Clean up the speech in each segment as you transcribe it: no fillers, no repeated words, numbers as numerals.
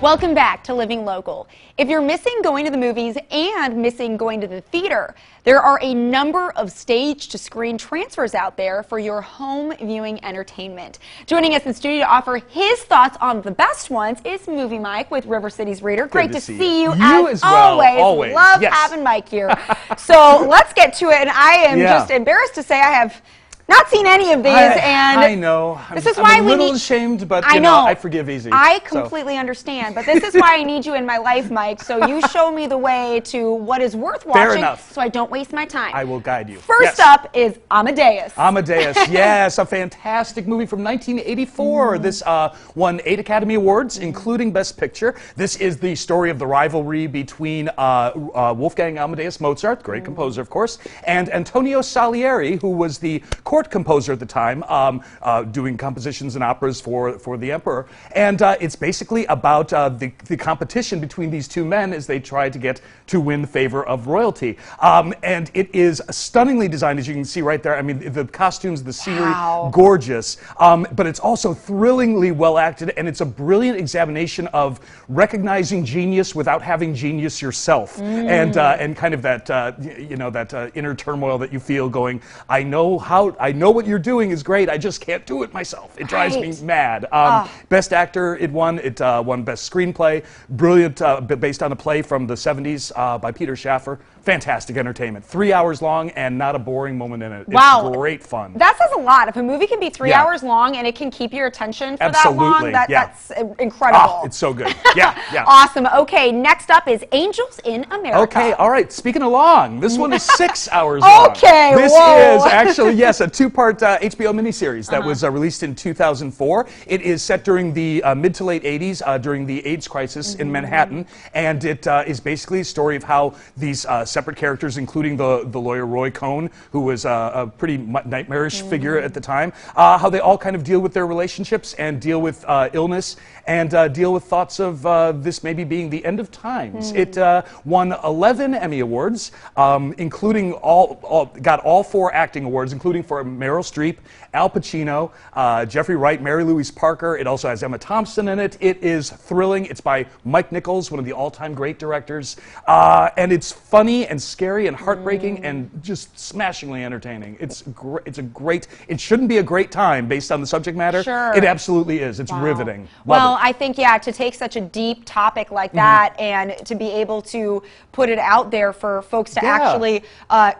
Welcome back to Living Local. If you're missing going to the movies and missing going to the theater, there are a number of stage-to-screen transfers out there for your home viewing entertainment. Joining us in studio to offer his thoughts on the best ones is Movie Mike with River City's Reader. Great to see you as well. Always. Love having Mike here. So let's get to it, and I am just embarrassed to say I have not seen any of these, and I know. This is why I'm a little ashamed, but I know. I forgive easy. I completely understand, but this is why I need you in my life, Mike. So you show me the way to what is worth watching. Fair enough. So I don't waste my time. I will guide you. First up is Amadeus. Amadeus, yes, a fantastic movie from 1984. This won 8 Academy Awards, including Best Picture. This is the story of the rivalry between Wolfgang Amadeus Mozart, great composer, of course, and Antonio Salieri, who was the court composer at the time, doing compositions and operas for the emperor. And it's basically about the competition between these two men as they try to win the favor of royalty. And it is stunningly designed, as you can see right there. I mean, the costumes, the scenery, gorgeous. But it's also thrillingly well acted, and it's a brilliant examination of recognizing genius without having genius yourself, and kind of that that inner turmoil that you feel going, I know what you're doing is great. I just can't do it myself. It drives me mad. Best actor, it won. It won Best Screenplay. Brilliant, based on a play from the 70s by Peter Schaffer. Fantastic entertainment. 3 hours long and not a boring moment in it. Wow. It's great fun. That says a lot. If a movie can be 3 hours long and it can keep your attention for that long, that's incredible. Oh, it's so good. Yeah. Awesome. Okay, next up is Angels in America. Okay, all right. Speaking of long, this one is 6 hours long. Okay, This is actually, yes, a two-part HBO miniseries that was released in 2004. It is set during the mid to late 80s, during the AIDS crisis in Manhattan, and it is basically a story of how these separate characters, including the lawyer Roy Cohn, who was a pretty nightmarish figure at the time, how they all kind of deal with their relationships and deal with illness and deal with thoughts of this maybe being the end of times. It won 11 Emmy Awards, including got all 4 acting awards, including for Meryl Streep, Al Pacino, Jeffrey Wright, Mary Louise Parker. It also has Emma Thompson in it. It is thrilling. It's by Mike Nichols, one of the all-time great directors, and it's funny and scary and heartbreaking and just smashingly entertaining. It's a great. It shouldn't be a great time based on the subject matter. Sure. It absolutely is. It's riveting. Well, I think to take such a deep topic like that and to be able to put it out there for folks to actually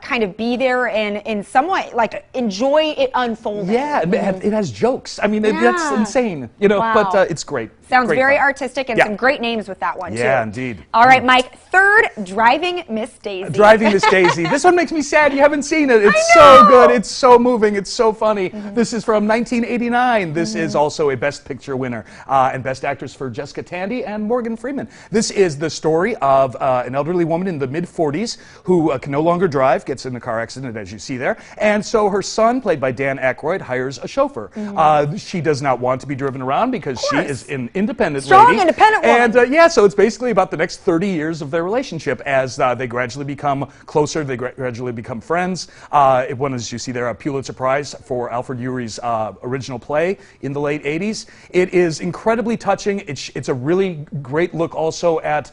kind of be there and in some way like enjoy it unfolding. Yeah, it has jokes. I mean, that's insane. But it's great. Sounds great very fun. artistic and some great names with that one, too. Yeah, indeed. All right, Mike, third, Driving Miss Daisy. Driving Miss Daisy. This one makes me sad. You haven't seen it. It's so good. It's so moving. It's so funny. This is from 1989. This is also a Best Picture winner and Best Actress for Jessica Tandy and Morgan Freeman. This is the story of an elderly woman in the mid-40s who can no longer drive, gets in a car accident, as you see there, and so her son, played by Dan Aykroyd, hires a chauffeur. She does not want to be driven around because she is an independent lady. Independent woman. And so it's basically about the next 30 years of their relationship as they gradually become closer, they gradually become friends. It won, as you see there, a Pulitzer Prize for Alfred Urey's original play in the late 80s. It is incredibly touching. It's a really great look also at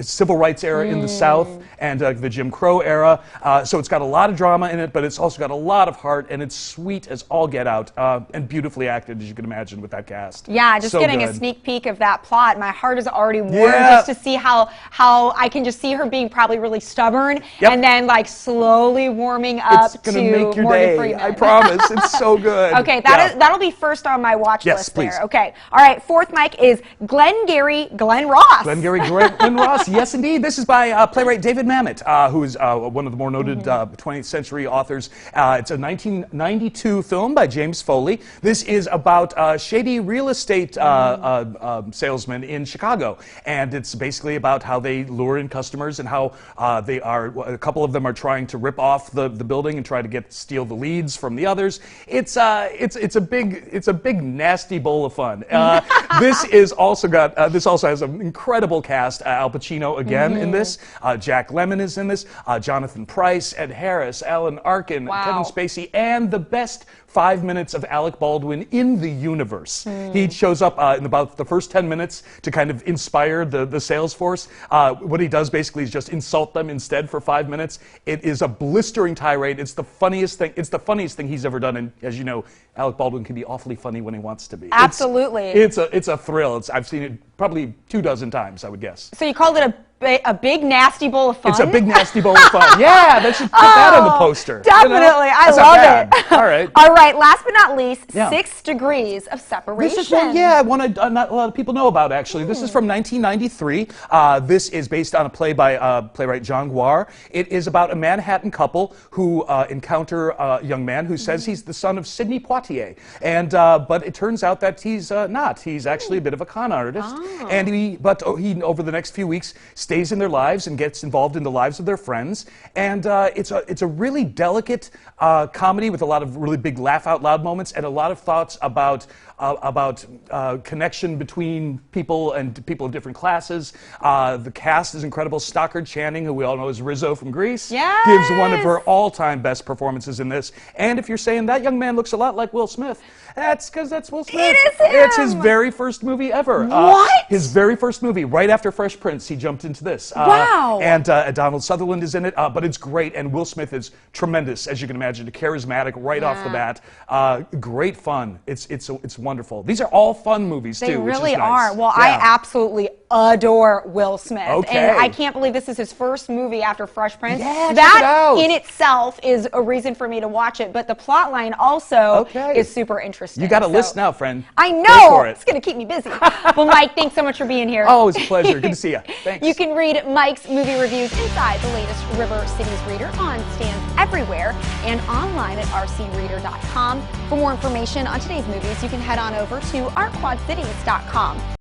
civil rights era in the South and the Jim Crow era. So it's got a lot of drama in it, but it's also got a lot of heart, and it's sweet as all get out, and beautifully acted, as you can imagine, with that cast. Yeah, just getting a sneak peek of that plot, my heart is already warm just to see how I can just see her being probably really stubborn and then like slowly warming up to make your Morgan day. Freeman. I promise. It's so good. Okay, that'll be first on my watch list please. there. Okay. All right, fourth, Mike, is Glengarry Glen Ross. Glengarry Glen Ross. Yes, indeed. This is by playwright David Mamet, who is one of the more noted 20th century authors. It's a 1992 film by James Foley. This is about shady real estate salesmen in Chicago, and it's basically about how they lure in customers and how a couple of them are trying to rip off the building and try to steal the leads from the others. It's a big nasty bowl of fun. This is also got. This also has an incredible cast. Al Pacino again in this. Jack Lemmon is in this. Jonathan Pryce, Ed Harris, Alan Arkin, Kevin Spacey, and the best 5 minutes of Alec Baldwin in the universe. He shows up in about the first 10 minutes to kind of inspire the sales force. What he does basically is just insult them instead for 5 minutes. It is a blistering tirade. It's the funniest thing. It's the funniest thing he's ever done. And as you know, Alec Baldwin can be awfully funny when he wants to be. Absolutely. It's a thrill. I've seen it probably 24 times, I would guess. So you called it a big nasty bowl of fun? It's a big nasty bowl of fun. Yeah, they should put that on the poster. Definitely. You know? I love it. All right. All right. Last but not least, 6 Degrees of Separation. This is one, not a lot of people know about, actually. This is from 1993. This is based on a play by playwright Jean Guar. It is about a Manhattan couple who encounter a young man who says he's the son of Sidney Poitier. And but it turns out that he's not. He's actually a bit of a con artist. And he over the next few weeks stays in their lives and gets involved in the lives of their friends. And it's a really delicate comedy with a lot of really big laugh out loud moments and a lot of thoughts about connection between people and people of different classes. The cast is incredible. Stockard Channing, who we all know as Rizzo from Grease, gives one of her all-time best performances in this. And if you're saying that young man looks a lot like Will Smith, that's because that's Will Smith. It is him. It's his very first movie ever. What? His very first movie, right after Fresh Prince, he jumped into this. Wow. And Donald Sutherland is in it, but it's great. And Will Smith is tremendous, as you can imagine, charismatic right off the bat. Great fun. It's wonderful. These are all fun movies, too, They which really is nice. are. Well, I absolutely adore Will Smith. Okay. And I can't believe this is his first movie after Fresh Prince. Yeah, check that it out. in itself is a reason for me to watch it. But the plot line also is super interesting. You got a list now, friend. I know. Go for it. It's going to keep me busy. Well, Mike, thanks so much for being here. Oh, it's a pleasure. Good to see you. Thanks. You can read Mike's movie reviews inside the latest River Cities Reader on stands everywhere and online at rcreader.com. For more information on today's movies, you can head on over to artquadcities.com.